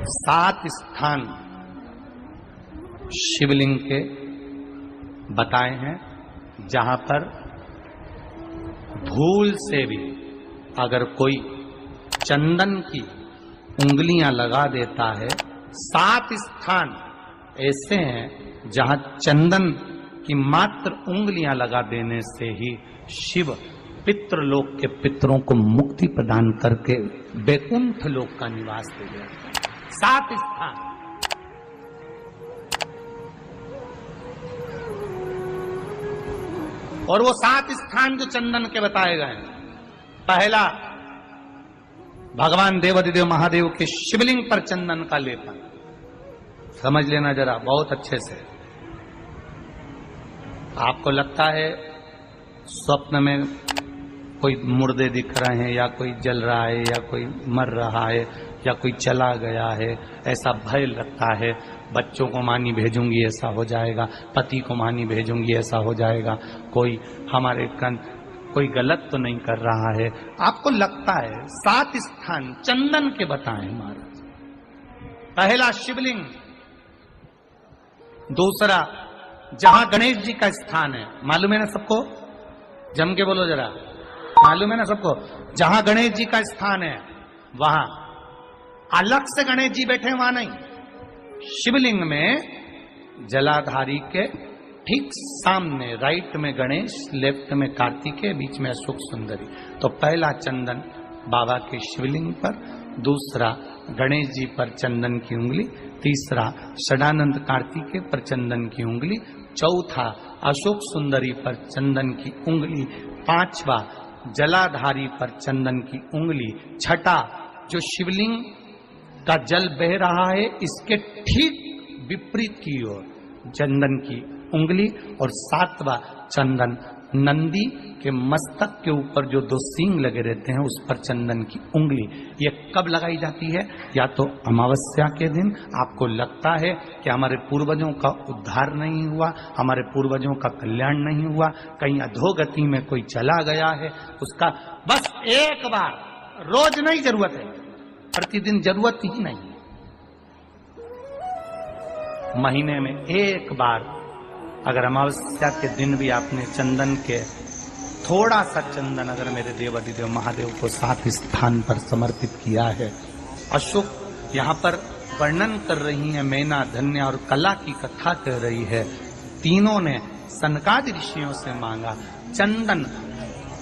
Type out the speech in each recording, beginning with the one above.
7 स्थान शिवलिंग के बताए हैं जहां पर भूल से भी अगर कोई चंदन की उंगलियां लगा देता है। 7 स्थान ऐसे हैं जहां चंदन की मात्र उंगलियां लगा देने से ही शिव पितृलोक के पितरों को मुक्ति प्रदान करके वैकुंठ लोक का निवास दे गया। 7 स्थान। और वो 7 स्थान जो चंदन के बताए गए हैं, पहला भगवान देवाधिदेव महादेव के शिवलिंग पर चंदन का लेपन। समझ लेना जरा बहुत अच्छे से। आपको लगता है स्वप्न में कोई मुर्दे दिख रहे हैं या कोई जल रहा है या कोई मर रहा है या कोई चला गया है, ऐसा भय लगता है। बच्चों को मानी भेजूंगी ऐसा हो जाएगा, पति को मानी भेजूंगी ऐसा हो जाएगा, कोई हमारे कोई गलत तो नहीं कर रहा है, आपको लगता है। 7 स्थान चंदन के बताएं महाराज। पहला शिवलिंग, दूसरा जहां गणेश जी का स्थान है, मालूम है ना सबको, जम के बोलो जरा, मालूम है ना सबको, जहां गणेश जी का स्थान है वहां अलग से गणेश जी बैठे, वहां नहीं। शिवलिंग में जलाधारी के ठीक सामने राइट में गणेश, लेफ्ट में कार्तिकेय, बीच में अशोक सुंदरी। तो पहला चंदन बाबा के शिवलिंग पर, दूसरा गणेश जी पर चंदन की उंगली, तीसरा षडानंद कार्तिकेय पर चंदन की उंगली, चौथा अशोक सुंदरी पर चंदन की उंगली, पांचवा जलाधारी पर चंदन की उंगली, छठा जो शिवलिंग का जल बह रहा है इसके ठीक विपरीत की ओर चंदन की उंगली, और 7वां चंदन नंदी के मस्तक के ऊपर जो 2 सींग लगे रहते हैं उस पर चंदन की उंगली। ये कब लगाई जाती है? या तो अमावस्या के दिन। आपको लगता है कि हमारे पूर्वजों का उद्धार नहीं हुआ, हमारे पूर्वजों का कल्याण नहीं हुआ, कहीं अधोगति में कोई चला गया है, उसका बस एक बार, रोज नहीं जरूरत है, प्रतिदिन जरूरत ही नहीं, महीने में एक बार अगर अमावस्या के दिन भी आपने चंदन के थोड़ा सा चंदन अगर मेरे देवाधिदेव महादेव को 7 स्थान पर समर्पित किया है। अशोक यहाँ पर वर्णन कर रही है, मैना, धन्य और कला की कथा कह रही है। तीनों ने सनकादि ऋषियों से मांगा। चंदन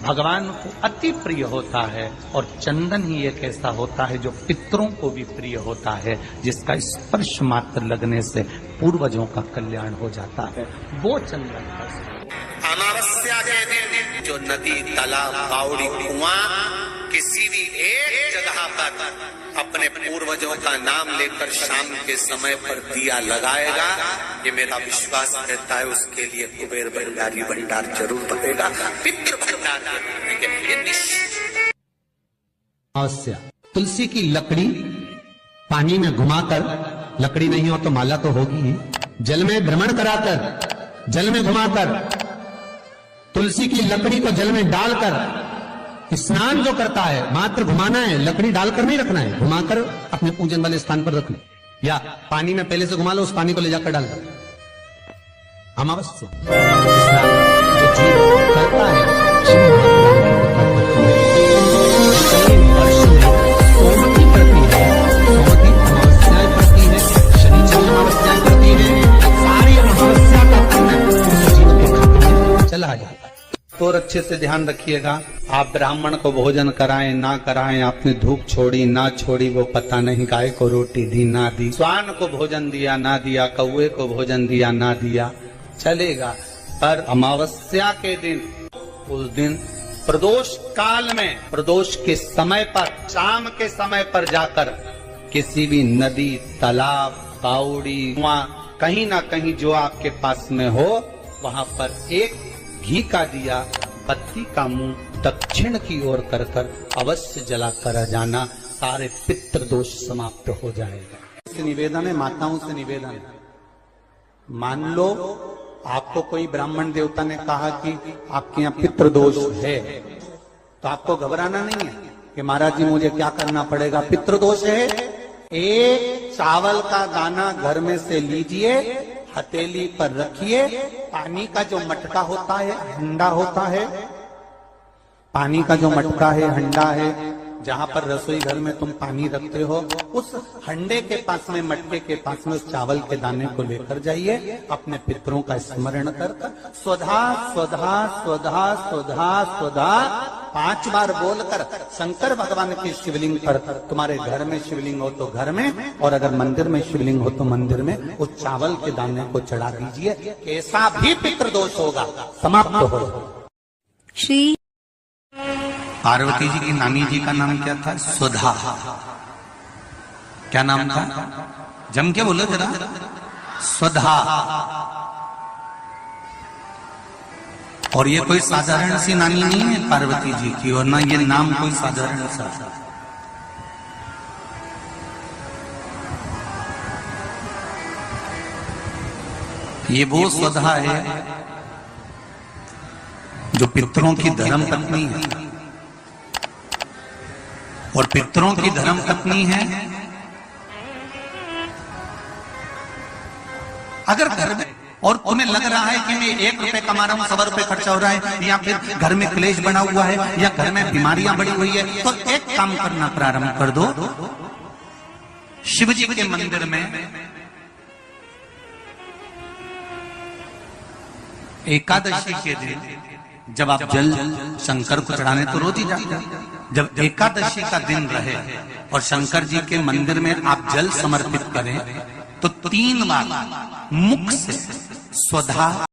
भगवान को अति प्रिय होता है और चंदन ही एक ऐसा होता है जो पितरों को भी प्रिय होता है, जिसका स्पर्श मात्र लगने से पूर्वजों का कल्याण हो जाता है, वो चंदन। अमावस्या के दिन जो नदी, तालाब, बावड़ी, कुआं किसी भी एक जगह पर अपने पूर्वजों का नाम लेकर शाम के समय पर दिया लगाएगा, ये मेरा विश्वास रहता है, उसके लिए कुबेर भंडारी भंडार जरूर बनेगा। पितृ भंडार अवश्य तुलसी की लकड़ी पानी में घुमाकर, लकड़ी नहीं हो तो माला तो होगी ही, जल में भ्रमण कराकर, जल में घुमाकर, तुलसी की लकड़ी को जल में डालकर स्नान जो करता है, मात्र घुमाना है, लकड़ी डालकर नहीं रखना है, घुमाकर अपने पूजन वाले स्थान पर रखना, या पानी में पहले से घुमा लो, उस पानी को ले जाकर डाल दो। अमावस्या जो जीव करता है सोमती करती है, सोमती अमावस्याएं करती है, शनिचर अमावस्याएं करती है, सारी अमावस्या का पुण्य उस जीव के खाते में चला जाता है। तो अच्छे से ध्यान रखिएगा, आप ब्राह्मण को भोजन कराएं ना कराएं, आपने धूप छोड़ी ना छोड़ी वो पता नहीं, गाय को रोटी दी ना दी, स्वान को भोजन दिया ना दिया, कौवे को भोजन दिया ना दिया, चलेगा। पर अमावस्या के दिन, उस दिन प्रदोष काल में, प्रदोष के समय पर, शाम के समय पर जाकर किसी भी नदी, तालाब, बावड़ी, कुआं, कहीं ना कहीं जो आपके पास में हो, वहां पर एक घी का दिया, बत्ती का मुंह दक्षिण की ओर कर अवश्य जलाकर आ जाना, सारे पितृ दोष समाप्त हो जाएगा। निवेदन है, माताओं से निवेदन है, मान लो आपको कोई ब्राह्मण देवता ने कहा कि आपके यहाँ पितृ दोष है, तो आपको घबराना नहीं है कि महाराज जी मुझे क्या करना पड़ेगा, पितृ दोष है एक चावल का दाना घर में से लीजिए, हथेली पर रखिए, पानी का जो मटका होता है, हंडा होता है, पानी का जो मटका है, हंडा है, जहां पर रसोई घर में तुम पानी रखते हो, उस हंडे के पास में, मटके के पास में उस चावल के दाने को लेकर जाइए, अपने पितरों का स्मरण कर स्वधा स्वधा स्वधा स्वधा स्वधा 5 बार बोलकर शंकर भगवान की शिवलिंग पर, तुम्हारे घर में शिवलिंग हो तो घर में, और अगर मंदिर में शिवलिंग हो तो मंदिर में, उस चावल के दाने को चढ़ा दीजिए। कैसा भी पितृदोष होगा समाप्त हो। श्री पार्वती जी की नानी जी का नाम क्या था? सुधा। क्या नाम था? जम के बोलो जरा। सुधा। और ये कोई साधारण सी नानी नहीं है पार्वती जी की, और ना ये नाम कोई साधारण सा। ये वो सुधा है जो पितरों की धर्म पत्नी है, और पितरों की धर्म पत्नी है। अगर घर में, और तुम्हें लग रहा है कि मैं 1 रुपए कमा रहा हूं, 100 रुपए खर्चा हो रहा है, या फिर घर में क्लेश बना हुआ है, या घर में बीमारियां बढ़ी हुई है, तो एक काम करना प्रारंभ कर दो। शिव जी के मंदिर में एकादशी के दिन जब आप जल शंकर को चढ़ाने तो रोज ही जाते हैं, जब एकादशी का दिन रहे और शंकर जी के मंदिर में आप जल समर्पित करें, तो 3 बार मुख से स्वधा